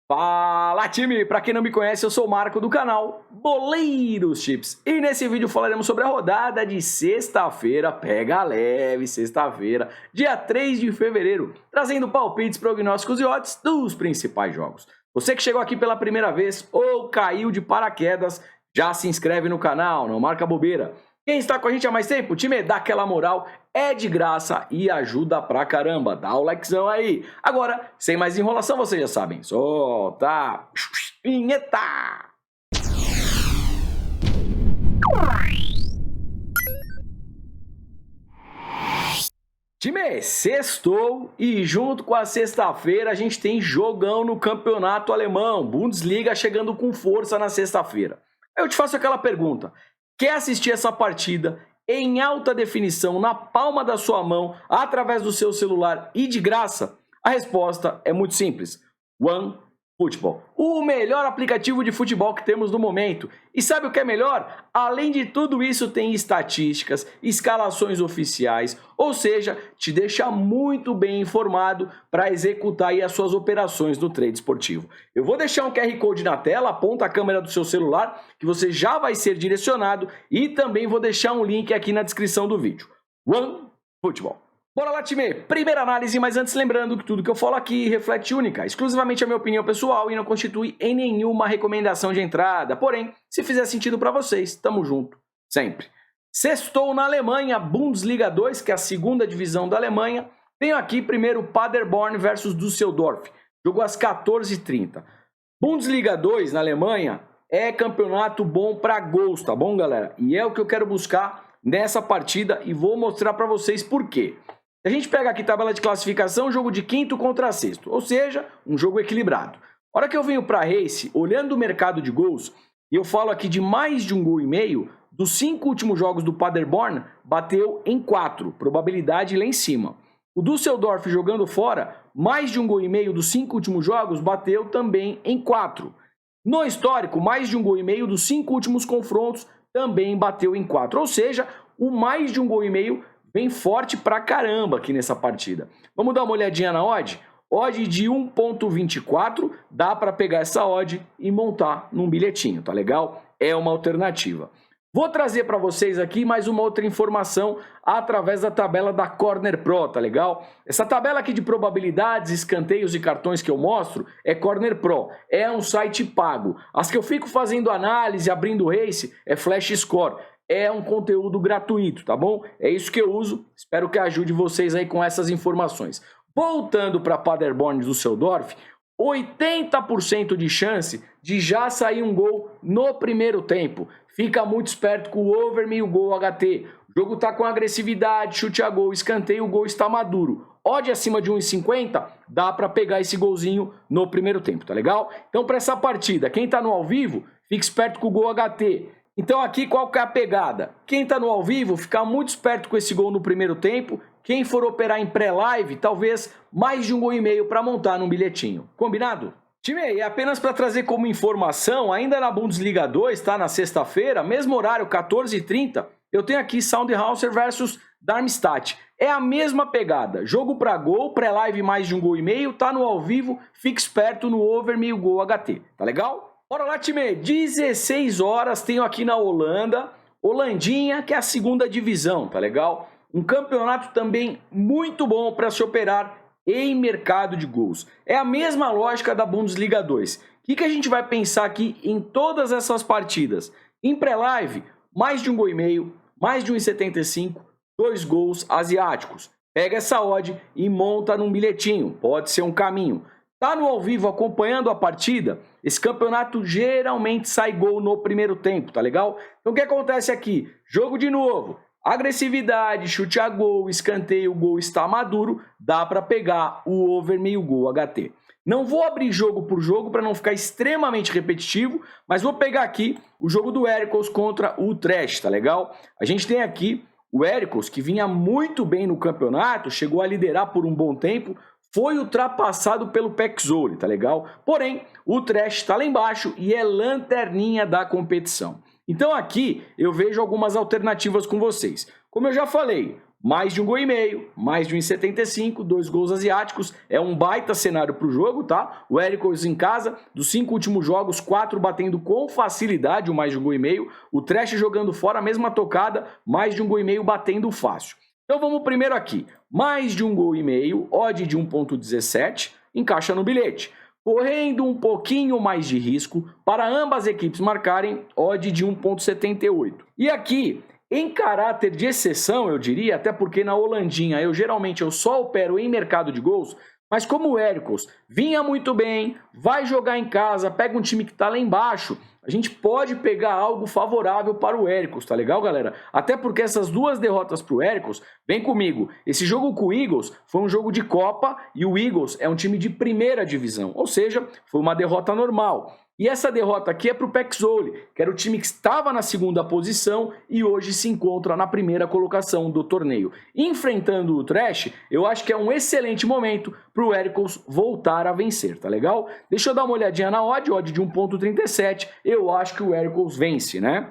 Fala time! Para quem não me conhece, eu sou o Marco do canal Boleiros Chips e nesse vídeo falaremos sobre a rodada de sexta-feira, pega leve, sexta-feira, dia 3 de fevereiro, trazendo palpites, prognósticos e odds dos principais jogos. Você que chegou aqui pela primeira vez ou caiu de paraquedas, já se inscreve no canal, não marca bobeira. Quem está com a gente há mais tempo, time, dá aquela moral, é de graça e ajuda pra caramba. Dá o likezão aí. Agora, sem mais enrolação, vocês já sabem. Solta! Vinheta! Time, sextou e junto com a sexta-feira a gente tem jogão no campeonato alemão. Bundesliga chegando com força na sexta-feira. Eu te faço aquela pergunta. Quer assistir essa partida em alta definição, na palma da sua mão, através do seu celular e de graça? A resposta é muito simples. OneFootball, o melhor aplicativo de futebol que temos no momento. E sabe o que é melhor? Além de tudo isso, tem estatísticas, escalações oficiais, ou seja, te deixa muito bem informado para executar aí as suas operações no trade esportivo. Eu vou deixar um QR Code na tela, aponta a câmera do seu celular, que você já vai ser direcionado, e também vou deixar um link aqui na descrição do vídeo. OneFootball. Bora lá, time! Primeira análise, mas antes lembrando que tudo que eu falo aqui reflete única, exclusivamente a minha opinião pessoal e não constitui em nenhuma recomendação de entrada. Porém, se fizer sentido para vocês, tamo junto, sempre. Sextou na Alemanha, Bundesliga 2, que é a segunda divisão da Alemanha. Tenho aqui primeiro Paderborn versus Düsseldorf, jogo às 14h30. Bundesliga 2 na Alemanha é campeonato bom para gols, tá bom, galera? E é o que eu quero buscar nessa partida e vou mostrar para vocês por quê. A gente pega aqui tabela de classificação, jogo de quinto contra sexto, ou seja, um jogo equilibrado. A hora que eu venho para Race, olhando o mercado de gols, e eu falo aqui de mais de 1,5 gols, dos 5 últimos jogos do Paderborn, bateu em 4, probabilidade lá em cima. O Düsseldorf jogando fora, mais de 1,5 gols dos 5 últimos jogos, bateu também em 4. No histórico, mais de 1,5 gols dos 5 últimos confrontos, também bateu em 4. Ou seja, o mais de 1,5 gols vem forte pra caramba aqui nessa partida. Vamos dar uma olhadinha na odd? Odd de 1,24, dá para pegar essa odd e montar num bilhetinho, tá legal? É uma alternativa. Vou trazer para vocês aqui mais uma outra informação através da tabela da Corner Pro, tá legal? Essa tabela aqui de probabilidades, escanteios e cartões que eu mostro é Corner Pro, é um site pago. As que eu fico fazendo análise, abrindo race, é Flash Score. É um conteúdo gratuito, tá bom? É isso que eu uso, espero que ajude vocês aí com essas informações. Voltando para Paderborn e Düsseldorf, 80% de chance de já sair um gol no primeiro tempo. Fica muito esperto com o over meio gol HT. O jogo tá com agressividade, chute a gol, escanteio, o gol está maduro. Odd acima de 1,50, dá para pegar esse golzinho no primeiro tempo, tá legal? Então para essa partida, quem tá no ao vivo, fique esperto com o gol HT. Então aqui qual que é a pegada? Quem está no ao vivo, ficar muito esperto com esse gol no primeiro tempo. Quem for operar em pré-live, talvez mais de 1,5 gols para montar num bilhetinho. Combinado? Time, e apenas para trazer como informação, ainda na Bundesliga 2, tá? Na sexta-feira, mesmo horário, 14h30, eu tenho aqui Sandhausen versus Darmstadt. É a mesma pegada. Jogo para gol, pré-live mais de 1,5 gols, tá no ao vivo, fique esperto no over meio gol HT. Tá legal? Bora lá, time, 16 horas, tenho aqui na Holanda, Holandinha, que é a segunda divisão, tá legal? Um campeonato também muito bom para se operar em mercado de gols. É a mesma lógica da Bundesliga 2. O que a gente vai pensar aqui em todas essas partidas? Em pré-live, mais de 1,5 gols, mais de 1,75, 2 gols asiáticos. Pega essa odd e monta num bilhetinho, pode ser um caminho. Tá no ao vivo acompanhando a partida, esse campeonato geralmente sai gol no primeiro tempo, tá legal? Então o que acontece aqui? Jogo de novo, agressividade, chute a gol, escanteio, o gol está maduro, dá para pegar o over meio gol HT. Não vou abrir jogo por jogo para não ficar extremamente repetitivo, mas vou pegar aqui o jogo do Heracles contra o Utrecht, tá legal? A gente tem aqui o Heracles que vinha muito bem no campeonato, chegou a liderar por um bom tempo, foi ultrapassado pelo PEC Zwolle, tá legal? Porém, o Utrecht está lá embaixo e é lanterninha da competição. Então aqui eu vejo algumas alternativas com vocês. Como eu já falei, mais de 1,5 gol, mais de 1,75, 2 gols asiáticos, é um baita cenário para o jogo, tá? O Heracles em casa, dos 5 últimos jogos, 4 batendo com facilidade o mais de 1,5 gol, o Trash jogando fora a mesma tocada, mais de 1,5 gol batendo fácil. Então vamos primeiro aqui, mais de 1,5 gol, odd de 1,17, encaixa no bilhete. Correndo um pouquinho mais de risco para ambas as equipes marcarem, odd de 1,78. E aqui, em caráter de exceção, eu diria, até porque na Holandinha eu só opero em mercado de gols, mas como o Heracles vinha muito bem, vai jogar em casa, pega um time que está lá embaixo, a gente pode pegar algo favorável para o Heracles, tá legal, galera? Até porque essas duas derrotas para o Heracles, vem comigo, esse jogo com o Eagles foi um jogo de Copa e o Eagles é um time de primeira divisão, ou seja, foi uma derrota normal. E essa derrota aqui é para o PEC Zwolle, que era o time que estava na segunda posição e hoje se encontra na primeira colocação do torneio. Enfrentando o Trash, eu acho que é um excelente momento para o Heracles voltar a vencer, tá legal? Deixa eu dar uma olhadinha na odd de 1,37, eu acho que o Heracles vence, né?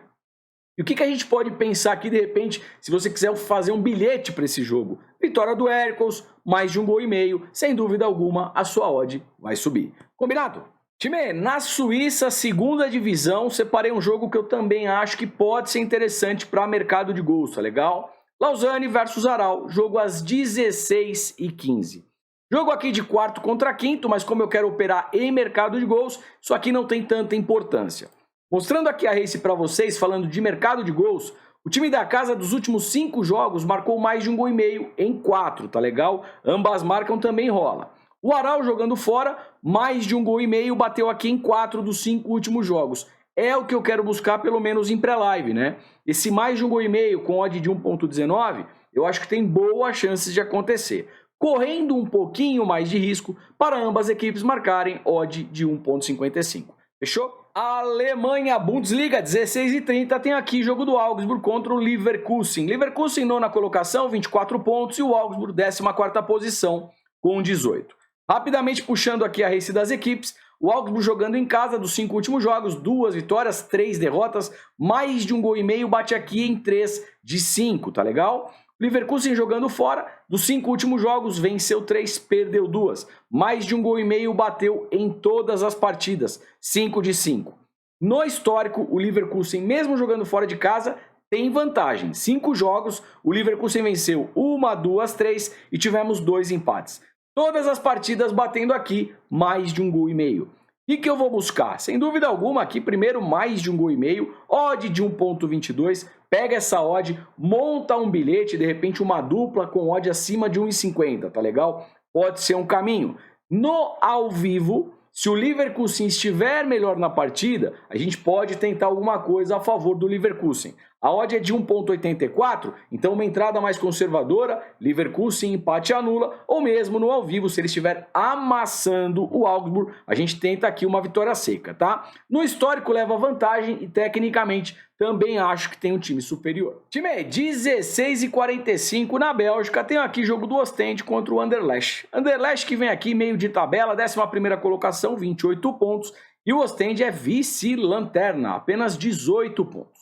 E o que a gente pode pensar aqui, de repente, se você quiser fazer um bilhete para esse jogo? Vitória do Heracles, mais de 1,5 gol, sem dúvida alguma, a sua odd vai subir. Combinado? Time, na Suíça, segunda divisão, separei um jogo que eu também acho que pode ser interessante para mercado de gols, tá legal? Lausanne versus Aral, jogo às 16h15. Jogo aqui de quarto contra quinto, mas como eu quero operar em mercado de gols, isso aqui não tem tanta importância. Mostrando aqui a race para vocês, falando de mercado de gols, o time da casa dos últimos 5 jogos marcou mais de 1,5 gol em 4, tá legal? Ambas marcam também rola. O Aral jogando fora, mais de 1,5 gol, bateu aqui em 4 dos 5 últimos jogos. É o que eu quero buscar pelo menos em pré-live, né? Esse mais de 1,5 gol com odd de 1,19, eu acho que tem boas chances de acontecer. Correndo um pouquinho mais de risco para ambas as equipes marcarem, odd de 1,55. Fechou? Alemanha, Bundesliga, 16h30, tem aqui jogo do Augsburg contra o Leverkusen. Leverkusen nona colocação, 24 pontos, e o Augsburg 14ª posição com 18. Rapidamente puxando aqui a race das equipes, o Augsburg jogando em casa dos 5 últimos jogos, 2 vitórias, 3 derrotas, mais de 1,5 gol, bate aqui em 3 de 5, tá legal? O Leverkusen jogando fora, dos 5 últimos jogos, venceu 3, perdeu 2, mais de 1,5 gol, bateu em todas as partidas, 5 de 5. No histórico, o Leverkusen, mesmo jogando fora de casa, tem vantagem. 5 jogos, o Leverkusen venceu 1, 2, 3 e tivemos 2 empates. Todas as partidas batendo aqui mais de 1,5 gol. O que eu vou buscar? Sem dúvida alguma, aqui primeiro mais de 1,5 gol, odd de 1,22, pega essa odd, monta um bilhete, de repente uma dupla com odd acima de 1,50, tá legal? Pode ser um caminho. No ao vivo, se o Leverkusen estiver melhor na partida, a gente pode tentar alguma coisa a favor do Leverkusen. A odd é de 1,84, então uma entrada mais conservadora, Leverkusen empate anula, ou mesmo no ao vivo, se ele estiver amassando o Augsburg, a gente tenta aqui uma vitória seca, tá? No histórico leva vantagem e tecnicamente também acho que tem um time superior. Time 16h45 na Bélgica, tem aqui jogo do Ostende contra o Anderlecht. Anderlecht que vem aqui meio de tabela, 11ª colocação, 28 pontos, e o Ostende é vice-lanterna, apenas 18 pontos.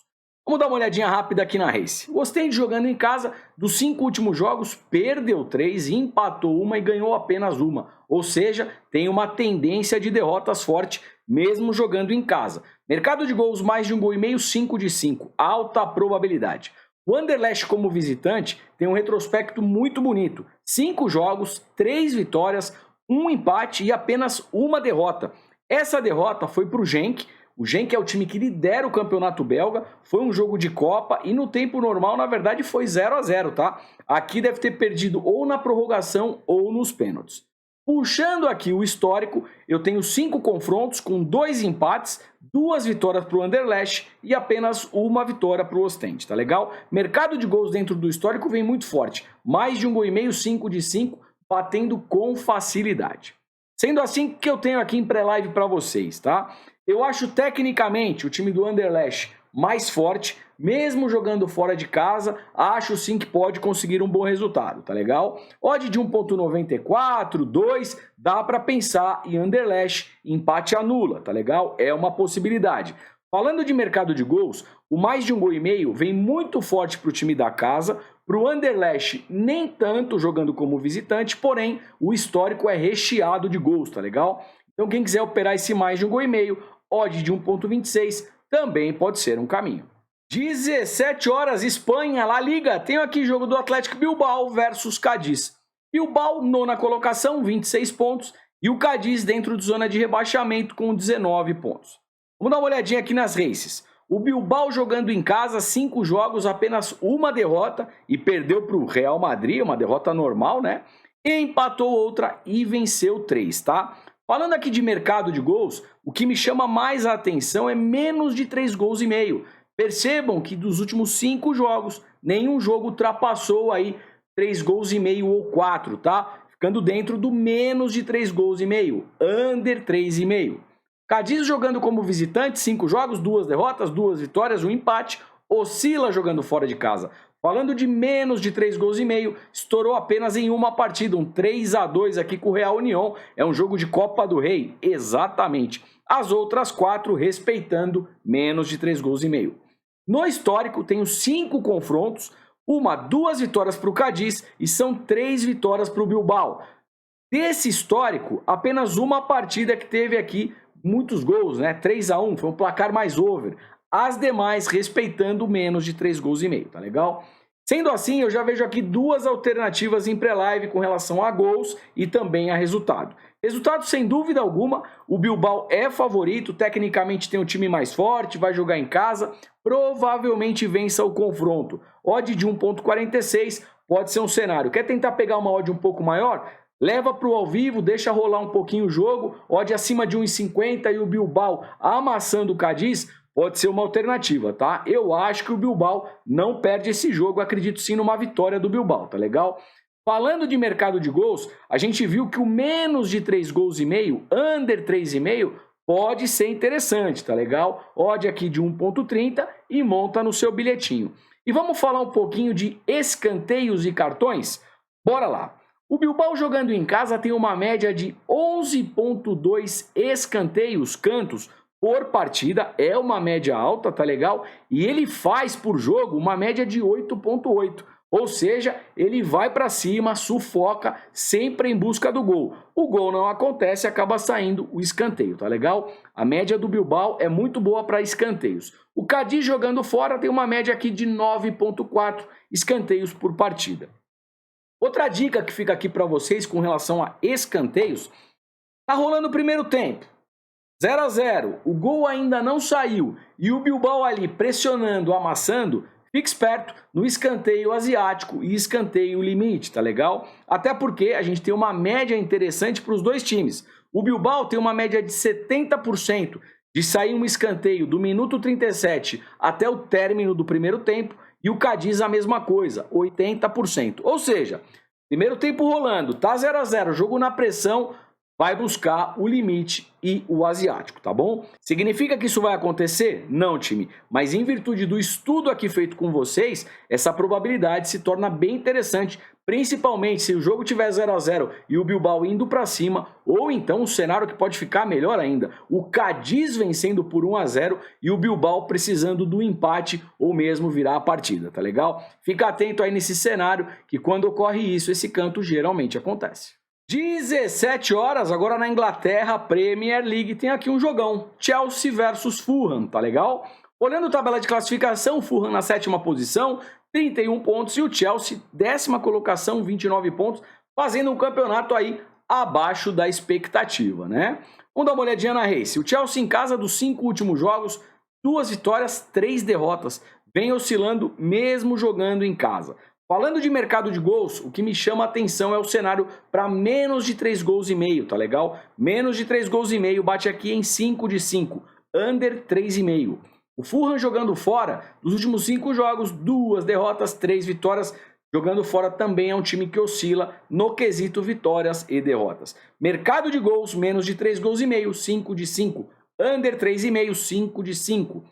Vamos dar uma olhadinha rápida aqui na race. O Ostende jogando em casa, dos 5 últimos jogos, perdeu 3, empatou 1 e ganhou apenas 1. Ou seja, tem uma tendência de derrotas forte, mesmo jogando em casa. Mercado de gols, mais de 1,5 gol, 5 de 5. Alta probabilidade. O Anderlecht como visitante tem um retrospecto muito bonito. 5 jogos, 3 vitórias, 1 empate e apenas 1 derrota. Essa derrota foi para o Genk. O Genk é o time que lidera o campeonato belga, foi um jogo de Copa e no tempo normal, na verdade, foi 0-0, tá? Aqui deve ter perdido ou na prorrogação ou nos pênaltis. Puxando aqui o histórico, eu tenho 5 confrontos com 2 empates, 2 vitórias para o Anderlecht e apenas 1 vitória para o Ostende, tá legal? Mercado de gols dentro do histórico vem muito forte, mais de 1,5 gol, 5 de 5, batendo com facilidade. Sendo assim, o que eu tenho aqui em pré-live para vocês, tá? Eu acho tecnicamente o time do Anderlecht mais forte, mesmo jogando fora de casa, acho sim que pode conseguir um bom resultado, tá legal? Odd de 1,94, 2, dá para pensar em Anderlecht, empate anula, tá legal? É uma possibilidade. Falando de mercado de gols, o mais de 1,5 gol vem muito forte para o time da casa, Para o Anderlecht, nem tanto jogando como visitante, porém o histórico é recheado de gols, tá legal? Então quem quiser operar esse mais de 1,5 gol, odd de 1,26 também pode ser um caminho. 17 horas, Espanha, La Liga. Tenho aqui jogo do Atlético Bilbao versus Cádiz. Bilbao, nona colocação, 26 pontos. E o Cádiz dentro de zona de rebaixamento com 19 pontos. Vamos dar uma olhadinha aqui nas races. O Bilbao jogando em casa, 5 jogos, apenas uma derrota. E perdeu para o Real Madrid, uma derrota normal, né? E empatou outra e venceu 3, tá? Falando aqui de mercado de gols, o que me chama mais a atenção é menos de 3,5 gols. Percebam que dos últimos 5 jogos, nenhum jogo ultrapassou aí 3,5 gols ou 4, tá? Ficando dentro do menos de 3,5 gols, under 3,5. Cádiz jogando como visitante, 5 jogos, 2 derrotas, 2 vitórias, 1 empate, oscila jogando fora de casa. Falando de menos de 3,5 gols, estourou apenas em uma partida, um 3-2 aqui com o Real União. É um jogo de Copa do Rei, exatamente. As outras 4 respeitando menos de 3,5 gols. No histórico, tenho 5 confrontos, 2 vitórias para o Cádiz e são 3 vitórias para o Bilbao. Desse histórico, apenas uma partida que teve aqui muitos gols, né? 3-1, foi um placar mais over. As demais respeitando menos de 3,5 gols, tá legal? Sendo assim, eu já vejo aqui 2 alternativas em pré-live com relação a gols e também a resultado. Resultado, sem dúvida alguma, o Bilbao é favorito, tecnicamente tem um time mais forte, vai jogar em casa, provavelmente vença o confronto. Odd de 1,46 pode ser um cenário. Quer tentar pegar uma odd um pouco maior? Leva para o ao vivo, deixa rolar um pouquinho o jogo, odd acima de 1,50 e o Bilbao amassando o Cádiz, pode ser uma alternativa, tá? Eu acho que o Bilbao não perde esse jogo, acredito sim numa vitória do Bilbao, tá legal? Falando de mercado de gols, a gente viu que o menos de 3,5 gols, under 3,5, pode ser interessante, tá legal? Odd aqui de 1,30 e monta no seu bilhetinho. E vamos falar um pouquinho de escanteios e cartões? Bora lá! O Bilbao jogando em casa tem uma média de 11,2 escanteios, cantos, por partida, é uma média alta, tá legal? E ele faz por jogo uma média de 8,8. Ou seja, ele vai para cima, sufoca, sempre em busca do gol. O gol não acontece, acaba saindo o escanteio, tá legal? A média do Bilbao é muito boa para escanteios. O Cádiz jogando fora tem uma média aqui de 9,4 escanteios por partida. Outra dica que fica aqui para vocês com relação a escanteios, tá rolando o primeiro tempo. 0-0, o gol ainda não saiu e o Bilbao ali pressionando, amassando, fique esperto no escanteio asiático e escanteio limite, tá legal? Até porque a gente tem uma média interessante para os dois times. O Bilbao tem uma média de 70% de sair um escanteio do minuto 37 até o término do primeiro tempo e o Cádiz a mesma coisa, 80%. Ou seja, primeiro tempo rolando, tá 0-0, jogo na pressão, vai buscar o limite e o asiático, tá bom? Significa que isso vai acontecer? Não, time. Mas em virtude do estudo aqui feito com vocês, essa probabilidade se torna bem interessante, principalmente se o jogo tiver 0-0 e o Bilbao indo para cima, ou então o cenário que pode ficar melhor ainda, o Cádiz vencendo por 1-0 e o Bilbao precisando do empate ou mesmo virar a partida, tá legal? Fica atento aí nesse cenário que quando ocorre isso, esse canto geralmente acontece. 17 horas, agora na Inglaterra, Premier League, tem aqui um jogão, Chelsea versus Fulham, tá legal? Olhando a tabela de classificação, o Fulham na 7ª posição, 31 pontos, e o Chelsea, 10ª colocação, 29 pontos, fazendo um campeonato aí abaixo da expectativa, né? Vamos dar uma olhadinha na race. O Chelsea em casa, dos 5 últimos jogos, 2 vitórias, 3 derrotas, vem oscilando mesmo jogando em casa. Falando de mercado de gols, o que me chama a atenção é o cenário para menos de 3,5 gols, tá legal? Menos de 3,5 gols bate aqui em 5 de 5, under 3,5. O Fulham jogando fora, dos últimos 5 jogos, 2 derrotas, 3 vitórias. Jogando fora também é um time que oscila no quesito vitórias e derrotas. Mercado de gols, menos de 3,5 gols, 5 de 5, under 3,5, 5 de 5.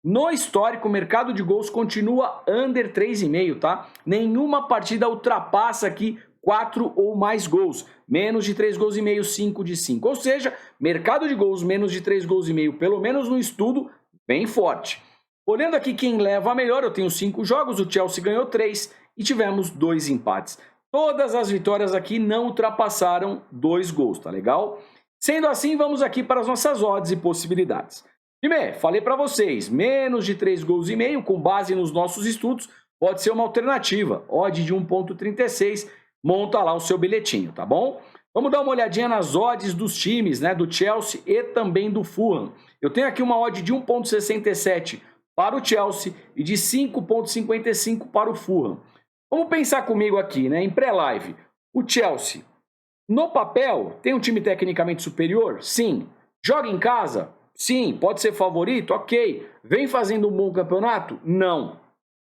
No histórico, o mercado de gols continua under 3,5, tá? Nenhuma partida ultrapassa aqui 4 ou mais gols. Menos de 3,5 gols, 5 de 5. Ou seja, mercado de gols menos de 3,5 gols, pelo menos no estudo, bem forte. Olhando aqui quem leva a melhor, eu tenho 5 jogos, o Chelsea ganhou 3 e tivemos 2 empates. Todas as vitórias aqui não ultrapassaram 2 gols, tá legal? Sendo assim, vamos aqui para as nossas odds e possibilidades. Time, falei para vocês, menos de 3 gols e meio, com base nos nossos estudos, pode ser uma alternativa. Odd de 1,36, monta lá o seu bilhetinho, tá bom? Vamos dar uma olhadinha nas odds dos times, né, do Chelsea e também do Fulham. Eu tenho aqui uma odd de 1,67 para o Chelsea e de 5,55 para o Fulham. Vamos pensar comigo aqui, né, em pré-live. O Chelsea, no papel, tem um time tecnicamente superior? Sim. Joga em casa? Sim. Pode ser favorito? Ok. Vem fazendo um bom campeonato? Não.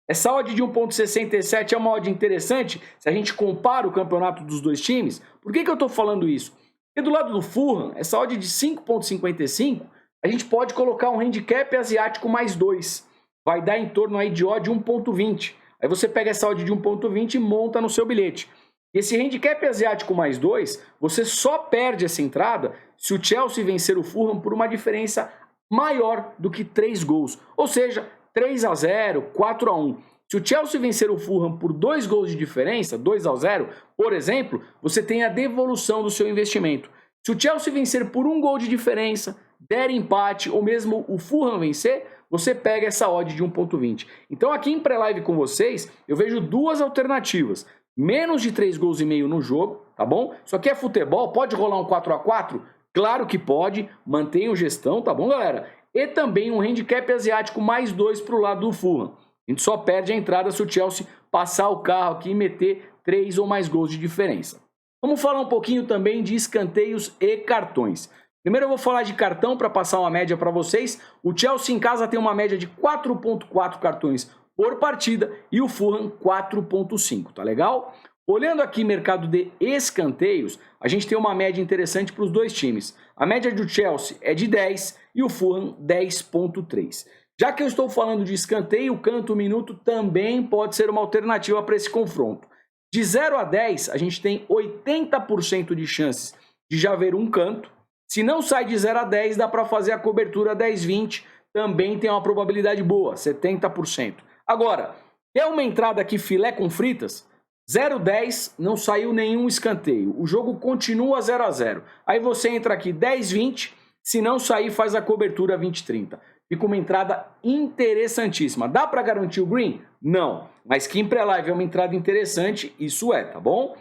Essa odd de 1,67 é uma odd interessante se a gente compara o campeonato dos dois times. Por que eu estou falando isso? Porque do lado do Fulham, essa odd de 5,55, a gente pode colocar um handicap asiático mais 2. Vai dar em torno aí de odd 1,20. Aí você pega essa odd de 1,20 e monta no seu bilhete. Esse handicap asiático mais 2, você só perde essa entrada se o Chelsea vencer o Fulham por uma diferença maior do que 3 gols. Ou seja, 3-0, 4-1. Se o Chelsea vencer o Fulham por 2 gols de diferença, 2-0, por exemplo, você tem a devolução do seu investimento. Se o Chelsea vencer por 1 gol de diferença, der empate ou mesmo o Fulham vencer, você pega essa odd de 1,20. Então aqui em pré-live com vocês, eu vejo 2 alternativas. Menos de 3 gols e meio no jogo, tá bom? Isso aqui é futebol, pode rolar um 4-4? Claro que pode, mantenham gestão, tá bom, galera? E também um handicap asiático mais 2 para o lado do Fulham. A gente só perde a entrada se o Chelsea passar o carro aqui e meter 3 ou mais gols de diferença. Vamos falar um pouquinho também de escanteios e cartões. Primeiro eu vou falar de cartão para passar uma média para vocês. O Chelsea em casa tem uma média de 4,4 cartões por partida e o Fulham 4,5, tá legal? Olhando aqui mercado de escanteios, a gente tem uma média interessante para os dois times. A média do Chelsea é de 10 e o Fulham 10,3. Já que eu estou falando de escanteio, o canto minuto também pode ser uma alternativa para esse confronto. De 0 a 10, a gente tem 80% de chances de já ver um canto. Se não sai de 0 a 10, dá para fazer a cobertura 10-20, também tem uma probabilidade boa, 70%. Agora, quer uma entrada aqui filé com fritas? 0-10, não saiu nenhum escanteio. O jogo continua 0-0. Aí você entra aqui 10-20, se não sair faz a cobertura 20-30. Fica uma entrada interessantíssima. Dá para garantir o green? Não. Mas que em pré-live é uma entrada interessante, isso é, tá bom?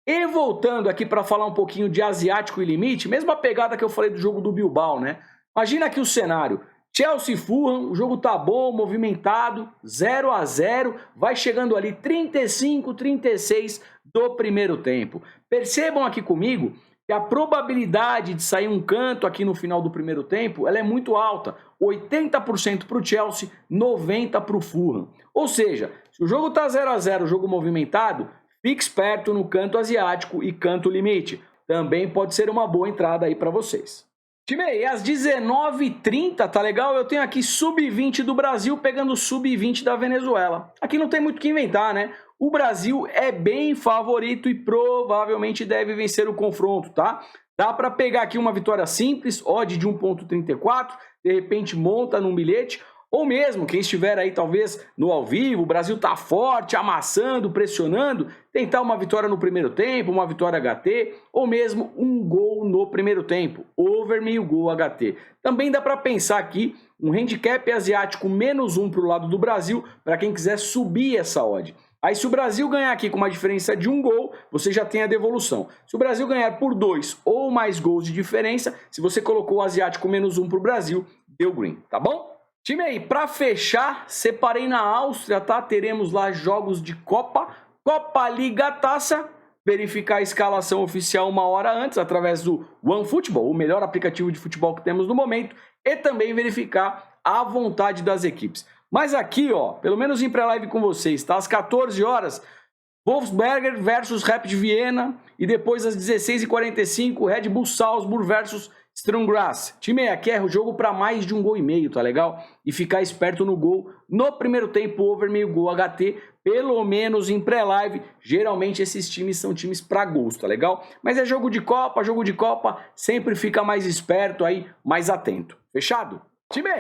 E voltando aqui para falar um pouquinho de asiático e limite, mesma pegada que eu falei do jogo do Bilbao, né? Imagina aqui o cenário. Chelsea e Fulham, o jogo tá bom, movimentado, 0-0, vai chegando ali 35-36 do primeiro tempo. Percebam aqui comigo que a probabilidade de sair um canto aqui no final do primeiro tempo, ela é muito alta, 80% para o Chelsea, 90% para o Fulham. Ou seja, se o jogo tá 0-0, o jogo movimentado, fique esperto no canto asiático e canto limite. Também pode ser uma boa entrada aí para vocês. Time, e às 19h30, tá legal? Eu tenho aqui sub-20 do Brasil pegando sub-20 da Venezuela. Aqui não tem muito o que inventar, né? O Brasil é bem favorito e provavelmente deve vencer o confronto, tá? Dá para pegar aqui uma vitória simples, odd de 1,34, de repente monta num bilhete, ou mesmo quem estiver aí talvez no ao vivo, o Brasil tá forte, amassando, pressionando, tentar uma vitória no primeiro tempo, uma vitória HT, ou mesmo um gol no primeiro tempo, over meio gol HT. Também dá para pensar aqui um handicap asiático -1 para o lado do Brasil, para quem quiser subir essa odd. Aí se o Brasil ganhar aqui com uma diferença de 1 gol, você já tem a devolução. Se o Brasil ganhar por 2 ou mais gols de diferença, se você colocou o asiático -1 para o Brasil, deu green, tá bom? Time aí, para fechar, separei na Áustria, tá? Teremos lá jogos de Copa Liga Taça, verificar a escalação oficial uma hora antes, através do OneFootball, o melhor aplicativo de futebol que temos no momento, e também verificar a vontade das equipes. Mas aqui, ó, pelo menos em pré-live com vocês, tá? Às 14 horas, Wolfsberger versus Rapid Viena, e depois às 16h45, Red Bull Salzburg versus Sturm Graz. Time, aqui é o jogo para mais de 1,5 gols, tá legal? E ficar esperto no gol no primeiro tempo, over meio gol HT, pelo menos em pré-live. Geralmente esses times são times para gols, tá legal? Mas é jogo de Copa, sempre fica mais esperto aí, mais atento. Fechado? Time,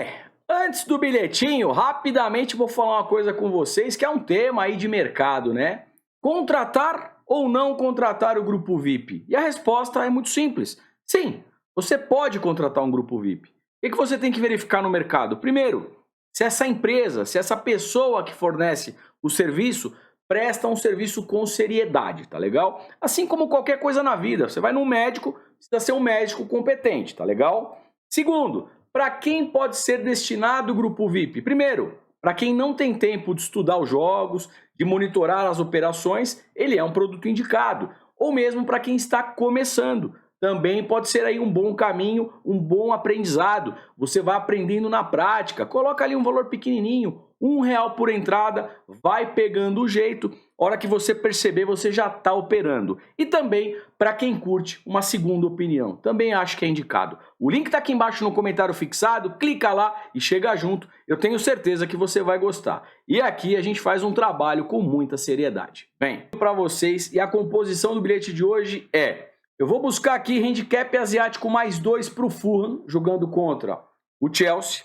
Antes do bilhetinho, rapidamente vou falar uma coisa com vocês que é um tema aí de mercado, né? Contratar ou não contratar o grupo VIP? E a resposta é muito simples. Sim, você pode contratar um grupo VIP. O que você tem que verificar no mercado? Primeiro, se essa empresa, se essa pessoa que fornece o serviço presta um serviço com seriedade, tá legal? Assim como qualquer coisa na vida, você vai num médico, precisa ser um médico competente, tá legal? Segundo, para quem pode ser destinado o grupo VIP? Primeiro, para quem não tem tempo de estudar os jogos, de monitorar as operações, ele é um produto indicado. Ou mesmo para quem está começando. Também pode ser aí um bom caminho, um bom aprendizado. Você vai aprendendo na prática, coloca ali um valor pequenininho, R$1 por entrada, vai pegando o jeito. Hora que você perceber, você já está operando. E também, para quem curte uma segunda opinião, também acho que é indicado. O link está aqui embaixo no comentário fixado, clica lá e chega junto. Eu tenho certeza que você vai gostar. E aqui a gente faz um trabalho com muita seriedade. Bem, para vocês, e a composição do bilhete de hoje é: eu vou buscar aqui handicap asiático mais 2 para o Fulham, jogando contra o Chelsea.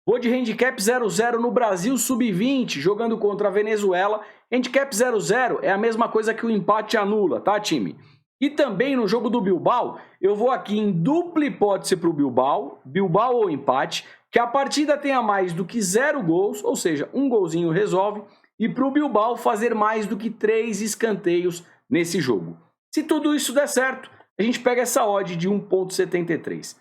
Vou de handicap 0-0 no Brasil sub-20, jogando contra a Venezuela. Handicap 0-0 é a mesma coisa que o empate anula, tá, time? E também no jogo do Bilbao, eu vou aqui em dupla hipótese para o Bilbao, Bilbao ou empate, que a partida tenha mais do que 0 gols, ou seja, um golzinho resolve, e para o Bilbao fazer mais do que 3 escanteios nesse jogo. Se tudo isso der certo, a gente pega essa odd de 1,73.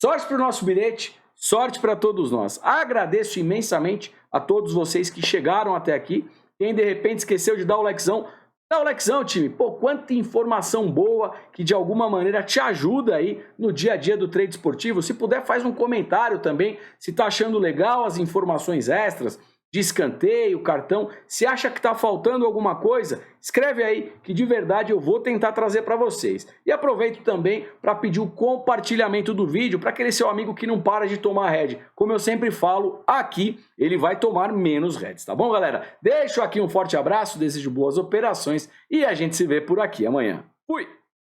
Sorte para o nosso bilhete. Sorte para todos nós. Agradeço imensamente a todos vocês que chegaram até aqui. Quem de repente esqueceu de dar o likezão, dá o likezão, time. Pô, quanta informação boa que de alguma maneira te ajuda aí no dia a dia do trade esportivo. Se puder, faz um comentário também se tá achando legal as informações extras de escanteio, cartão. Se acha que tá faltando alguma coisa, escreve aí que de verdade eu vou tentar trazer para vocês. E aproveito também para pedir o compartilhamento do vídeo para aquele seu amigo que não para de tomar head. Como eu sempre falo, aqui ele vai tomar menos heads, tá bom, galera? Deixo aqui um forte abraço, desejo boas operações e a gente se vê por aqui amanhã. Fui!